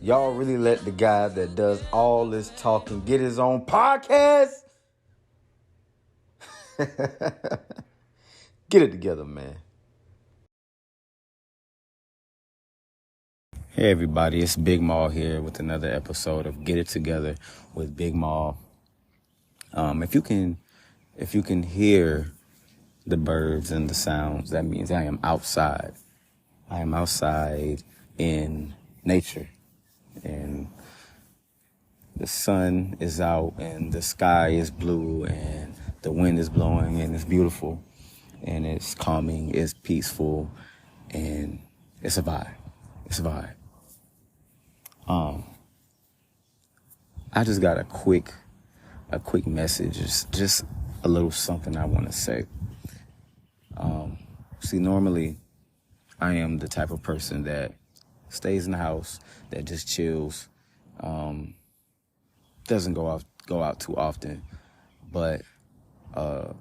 Y'all really let the guy that does all this talking get his own podcast? Get it together, man. Hey everybody, it's Big Maul here with another episode of Get It Together with Big Maul. If you can hear the birds and the sounds, that means I am outside. I am outside in nature, and the sun is out and the sky is blue and the wind is blowing and it's beautiful and it's calming, it's peaceful, and it's a vibe. It's a vibe. I just got a quick message, just a little something I want to say. See, normally I am the type of person that stays in the house, that just chills, doesn't go out too often. But a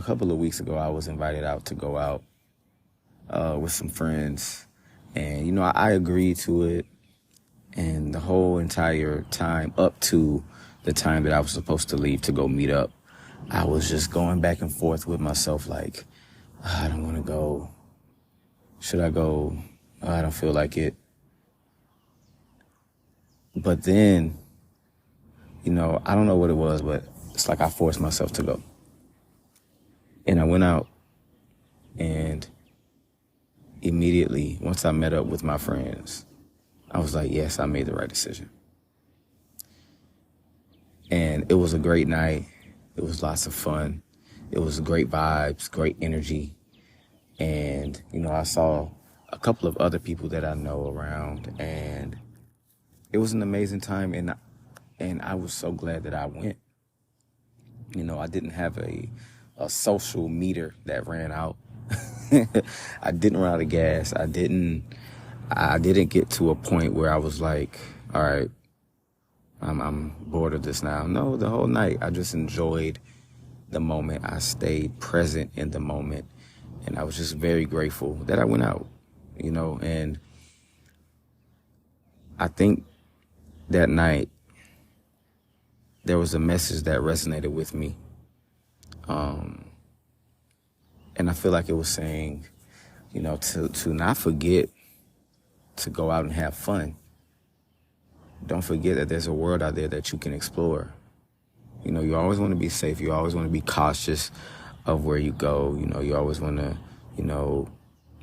couple of weeks ago, I was invited out to go out with some friends, and I agreed to it. And the whole entire time up to the time that I was supposed to leave to go meet up, I was just going back and forth with myself like, I don't want to go. Should I go? I don't feel like it. But then, I don't know what it was, but it's like I forced myself to go. And I went out, and immediately, once I met up with my friends, I was like, yes, I made the right decision. And it was a great night. It was lots of fun. It was great vibes, great energy. And, I saw a couple of other people that I know around, and it was an amazing time. And I was so glad that I went. I didn't have a social meter that ran out. I didn't run out of gas. I didn't get to a point where I was like, all right, I'm bored of this now. No, the whole night I just enjoyed the moment. I stayed present in the moment, and I was just very grateful that I went out, and I think that night there was a message that resonated with me. And I feel like it was saying, to not forget to go out and have fun. Don't forget that there's a world out there that you can explore. You always want to be safe. You always want to be cautious of where you go. You always want to,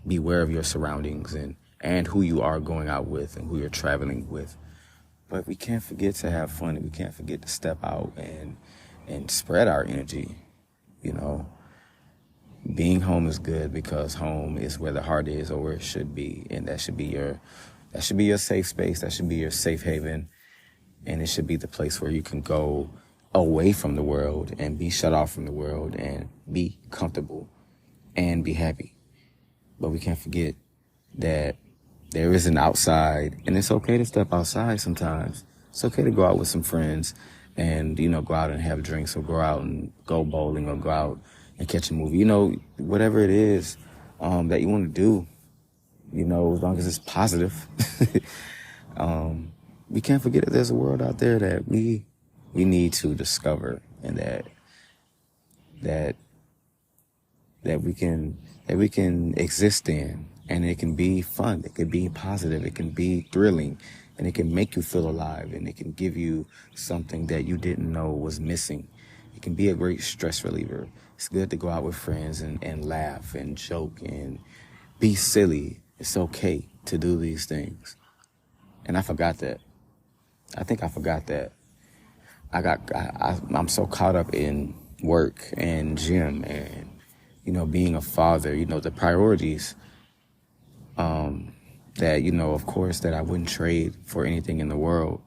be aware of your surroundings and who you are going out with and who you're traveling with. But we can't forget to have fun, and we can't forget to step out and spread our energy. Being home is good because home is where the heart is, or where it should be, and that should be your safe space. That should be your safe haven, and it should be the place where you can go away from the world and be shut off from the world and be comfortable and be happy. But we can't forget that there is an outside, and it's okay to step outside sometimes. It's okay to go out with some friends and, go out and have drinks, or go out and go bowling, or go out and catch a movie. Whatever it is that you want to do, as long as it's positive. We can't forget that there's a world out there that we need to discover, and that we can exist in, and it can be fun, it can be positive, it can be thrilling, and it can make you feel alive, and it can give you something that you didn't know was missing. It can be a great stress reliever. It's good to go out with friends and laugh and joke and be silly. It's okay to do these things. And I forgot that. I think I forgot that. I'm so caught up in work and gym and, being a father, the priorities, that, of course, that I wouldn't trade for anything in the world.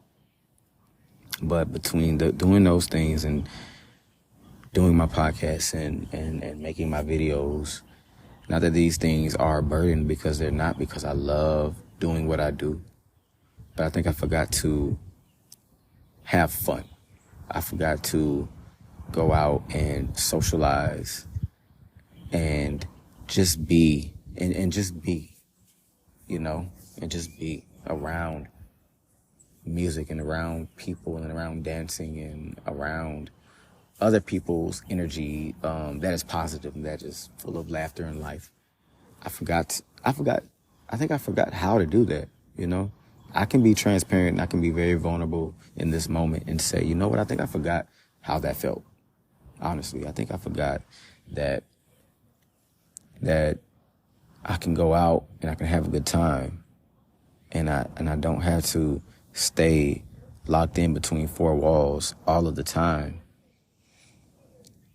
But between doing those things and doing my podcast and making my videos, not that these things are a burden, because they're not, because I love doing what I do. But I think I forgot to have fun. I forgot to go out and socialize and just be, and just be, and just be. around music and around people and around dancing and around other people's energy that is positive and that is full of laughter and life. I think I forgot how to do that, you know? I can be transparent and I can be very vulnerable in this moment and say, you know what, I think I forgot how that felt. Honestly, I think I forgot that I can go out and I can have a good time and I don't have to stay locked in between four walls all of the time.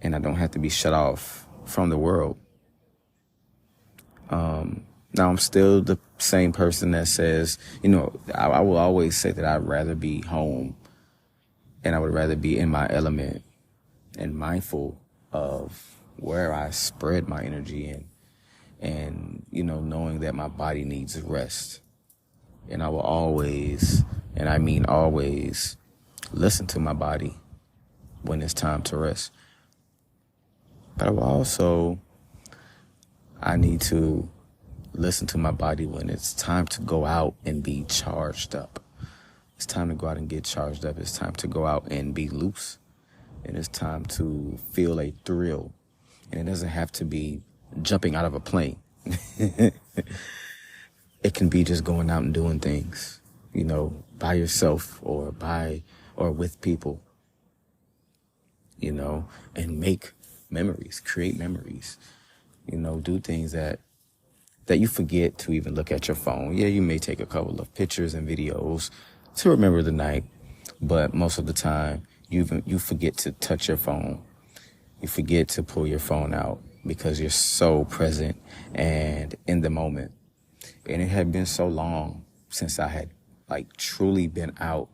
And I don't have to be shut off from the world. Now I'm still the same person that says, you know, I will always say that I'd rather be home and I would rather be in my element and mindful of where I spread my energy and, you know, knowing that my body needs rest. And I will always, and I mean always, listen to my body when it's time to rest. But I need to listen to my body when it's time to go out and be charged up. It's time to go out and get charged up. It's time to go out and be loose. And it's time to feel a thrill. And it doesn't have to be jumping out of a plane. It can be just going out and doing things, you know, by yourself or with people, you know, and make memories, create memories, you know, do things that you forget to even look at your phone. Yeah, you may take a couple of pictures and videos to remember the night, but most of the time you forget to touch your phone. You forget to pull your phone out because you're so present and in the moment. And it had been so long since I had like truly been out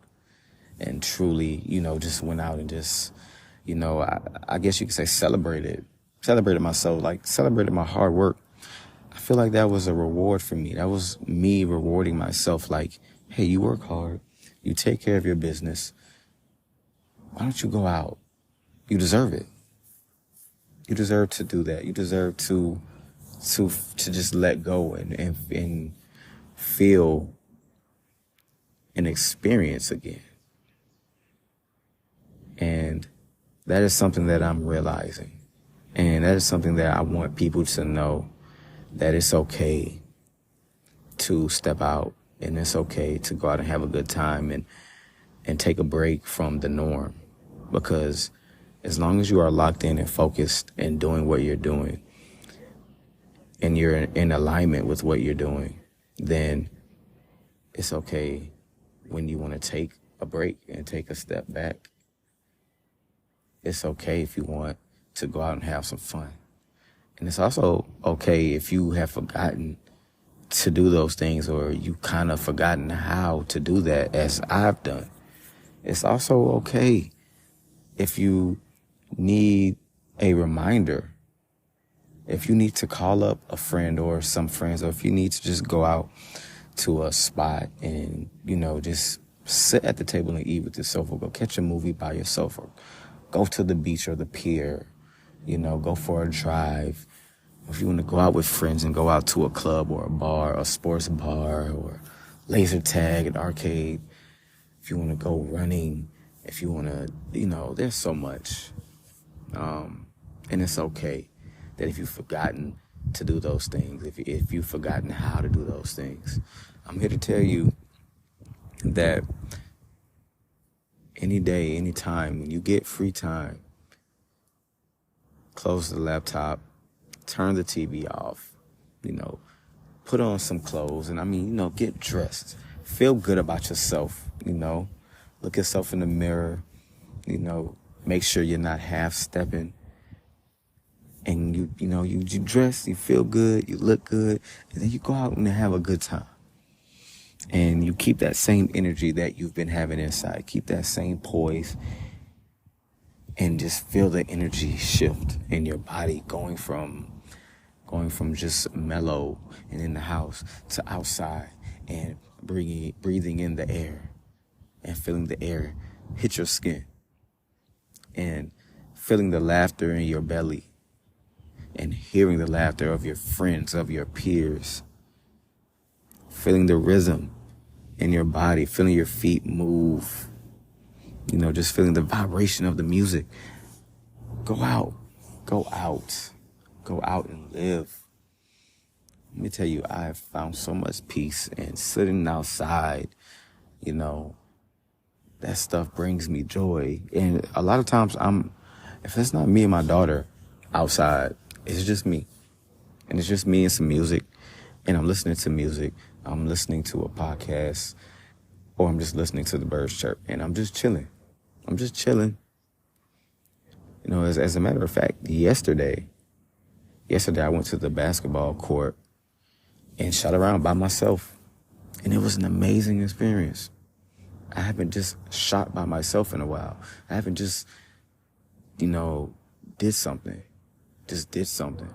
and truly, you know, just went out and just, you know, I guess you could say celebrated myself, like celebrated my hard work. I feel like that was a reward for me. That was me rewarding myself. Like, hey, you work hard. You take care of your business. Why don't you go out? You deserve it. You deserve to do that. You deserve to just let go and feel and experience again. And that is something that I'm realizing. And that is something that I want people to know, that it's okay to step out and it's okay to go out and have a good time and take a break from the norm. Because as long as you are locked in and focused and doing what you're doing and you're in alignment with what you're doing, then it's okay when you want to take a break and take a step back. It's okay if you want to go out and have some fun. And it's also okay if you have forgotten to do those things or you kind of forgotten how to do that, as I've done. It's also okay if you need a reminder, if you need to call up a friend or some friends, or if you need to just go out to a spot and, you know, just sit at the table and eat with yourself, or go catch a movie by yourself, or go to the beach or the pier, you know, go for a drive. If you want to go out with friends and go out to a club or a bar, a sports bar, or laser tag, an arcade. If you want to go running, if you want to, you know, there's so much. And it's okay that if you've forgotten to do those things, if you've forgotten how to do those things, I'm here to tell you that any day, any time, when you get free time, close the laptop, turn the TV off, you know, put on some clothes, and I mean, you know, get dressed. Feel good about yourself, you know. Look yourself in the mirror, you know, make sure you're not half-stepping. And you dress, you feel good, you look good, and then you go out and have a good time. And you keep that same energy that you've been having inside. Keep that same poise. And just feel the energy shift in your body, going from just mellow and in the house to outside and breathing in the air and feeling the air hit your skin and feeling the laughter in your belly and hearing the laughter of your friends, of your peers, feeling the rhythm in your body, feeling your feet move, just feeling the vibration of the music. Go out, go out, go out and live. Let me tell you, I have found so much peace in sitting outside. That stuff brings me joy. And a lot of times if it's not me and my daughter outside, it's just me. And it's just me and some music. And I'm listening to music. I'm listening to a podcast. Or I'm just listening to the birds chirp. And I'm just chilling. I'm just chilling. As a matter of fact, yesterday I went to the basketball court and shot around by myself. And it was an amazing experience. I haven't just shot by myself in a while. I haven't just, did something. Just did something.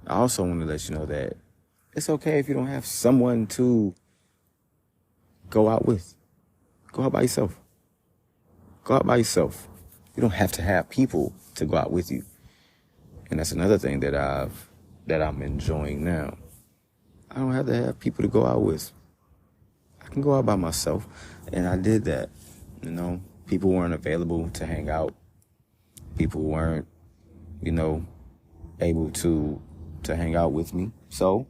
I also want to let you know that it's okay if you don't have someone to go out with. Go out by yourself. Go out by yourself. You don't have to have people to go out with you. And that's another thing that I'm enjoying now. I don't have to have people to go out with. I can go out by myself. And I did that. People weren't available to hang out. People weren't, able to hang out with me. So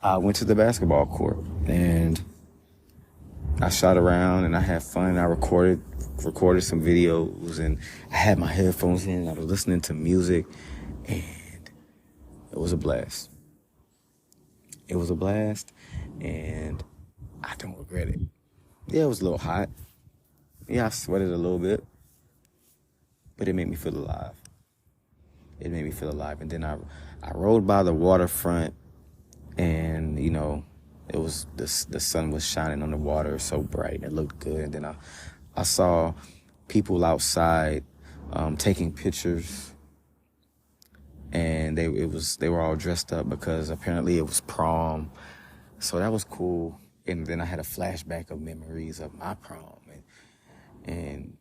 I went to the basketball court and I shot around and I had fun. I recorded some videos and I had my headphones in. I was listening to music and it was a blast. It was a blast and I don't regret it. Yeah, it was a little hot. Yeah, I sweated a little bit, but it made me feel alive. It made me feel alive. And then I rode by the waterfront and, it was the sun was shining on the water so bright and it looked good. And then I saw people outside taking pictures, and they were all dressed up because apparently it was prom. So that was cool. And then I had a flashback of memories of my prom, and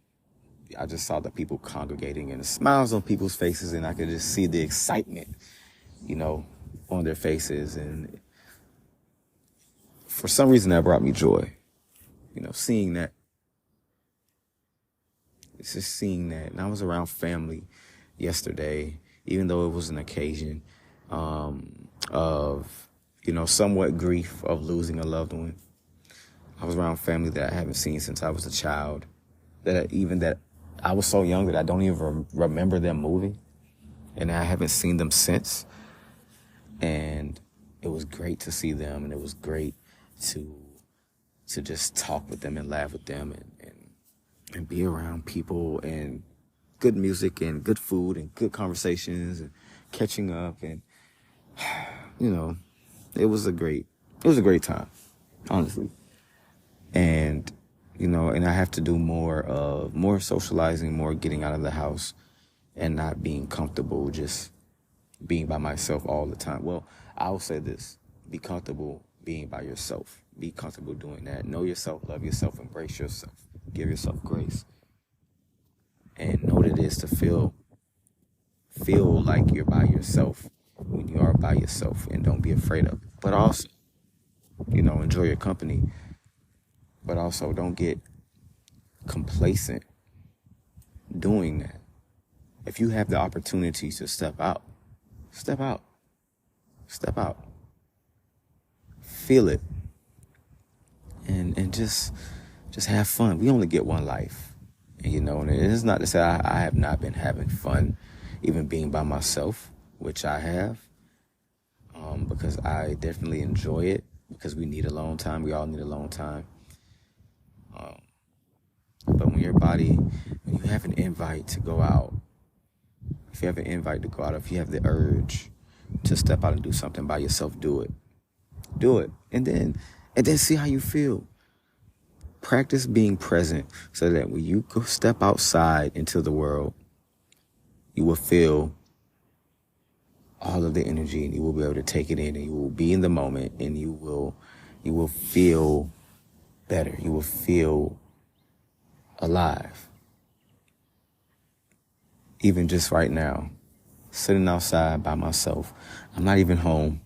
I just saw the people congregating and the smiles on people's faces, and I could just see the excitement, on their faces. And for some reason that brought me joy, seeing that. It's just seeing that. And I was around family yesterday, even though it was an occasion of, somewhat grief of losing a loved one. I was around family that I haven't seen since I was a child, that I was so young that I don't even remember them moving, and I haven't seen them since. And it was great to see them, and it was great to just talk with them and laugh with them and be around people and good music and good food and good conversations and catching up. And, it was a great time, honestly. And, and I have to do more socializing, more getting out of the house and not being comfortable just being by myself all the time. Well, I will say this: be comfortable being by yourself. Be comfortable doing that. Know yourself, love yourself, embrace yourself, give yourself grace, and know what it is to feel like you're by yourself when you are by yourself, and don't be afraid of it. But also, enjoy your company, but also don't get complacent doing that. If you have the opportunity to step out. Feel it. And just have fun. We only get one life. And it is not to say I have not been having fun, even being by myself, which I have, because I definitely enjoy it, because we need alone time. We all need alone time. But when you have an invite to go out, if you have an invite to go out, if you have the urge to step out and do something by yourself, do it. Do it. And then see how you feel. Practice being present so that when you go step outside into the world, you will feel all of the energy, and you will be able to take it in, and you will be in the moment, and you will feel better. You will feel alive. Even just right now, sitting outside by myself. I'm not even home.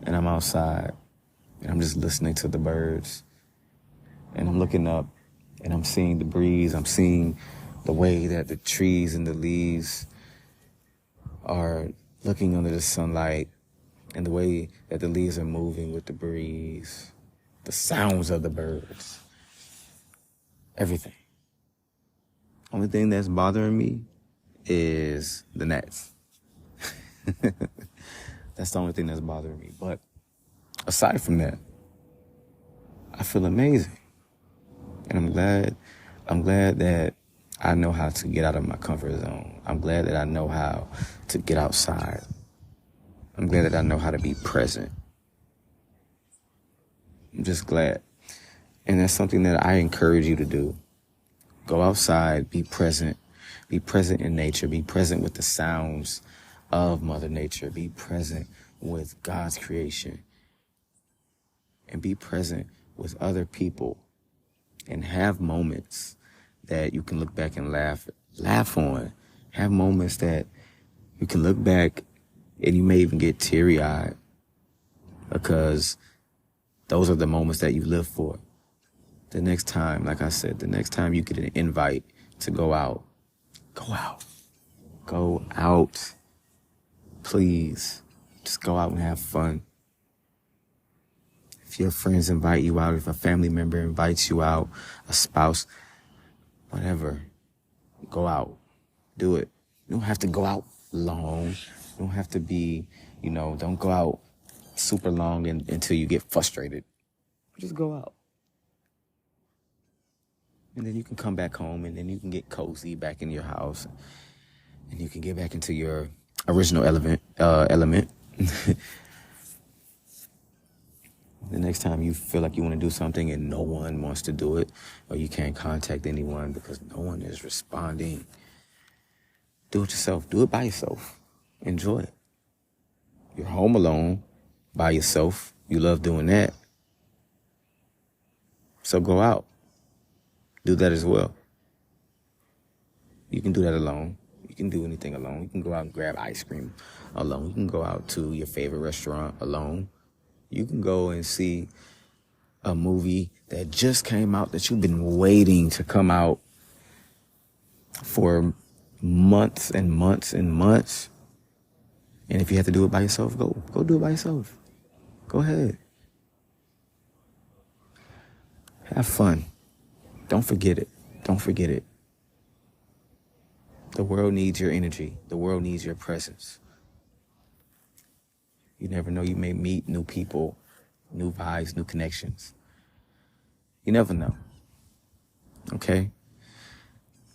and I'm outside and I'm just listening to the birds and I'm looking up and I'm seeing the breeze. I'm seeing the way that the trees and the leaves are looking under the sunlight and the way that the leaves are moving with the breeze, the sounds of the birds, everything. Only thing that's bothering me is the gnats. That's the only thing that's bothering me. But aside from that, I feel amazing. And I'm glad that I know how to get out of my comfort zone. I'm glad that I know how to get outside. I'm glad that I know how to be present. I'm just glad. And that's something that I encourage you to do. Go outside, be present in nature, be present with the sounds of Mother Nature, be present with God's creation, and be present with other people, and have moments that you can look back and laugh on. Have moments that you can look back and you may even get teary-eyed, because those are the moments that you live for. The next time, like I said, the next time you get an invite to go out, go out. Go out. Please, just go out and have fun. If your friends invite you out, if a family member invites you out, a spouse, whatever, go out. Do it. You don't have to go out long. You don't have to be, don't go out super long until you get frustrated. Just go out. And then you can come back home and then you can get cozy back in your house. And you can get back into your original element. The next time you feel like you want to do something and no one wants to do it, or you can't contact anyone because no one is responding, do it yourself. Do it by yourself. Enjoy it. You're home alone by yourself. You love doing that. So go out. Do that as well. You can do that alone. You can do anything alone. You can go out and grab ice cream alone. You can go out to your favorite restaurant alone. You can go and see a movie that just came out that you've been waiting to come out for months and months and months. And if you have to do it by yourself, go do it by yourself. Go ahead. Have fun. Don't forget it. Don't forget it. The world needs your energy. The world needs your presence. You never know. You may meet new people, new vibes, new connections. You never know. Okay?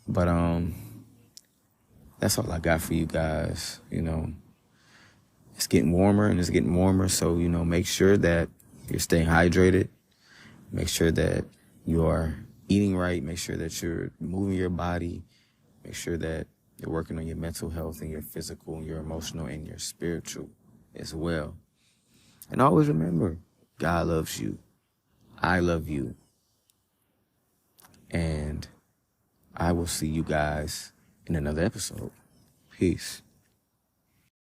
But that's all I got for you guys. It's getting warmer and it's getting warmer. So, make sure that you're staying hydrated. Make sure that you are eating right. Make sure that you're moving your body. Make sure that you're working on your mental health and your physical and your emotional and your spiritual as well. And always remember, God loves you. I love you. And I will see you guys in another episode. Peace.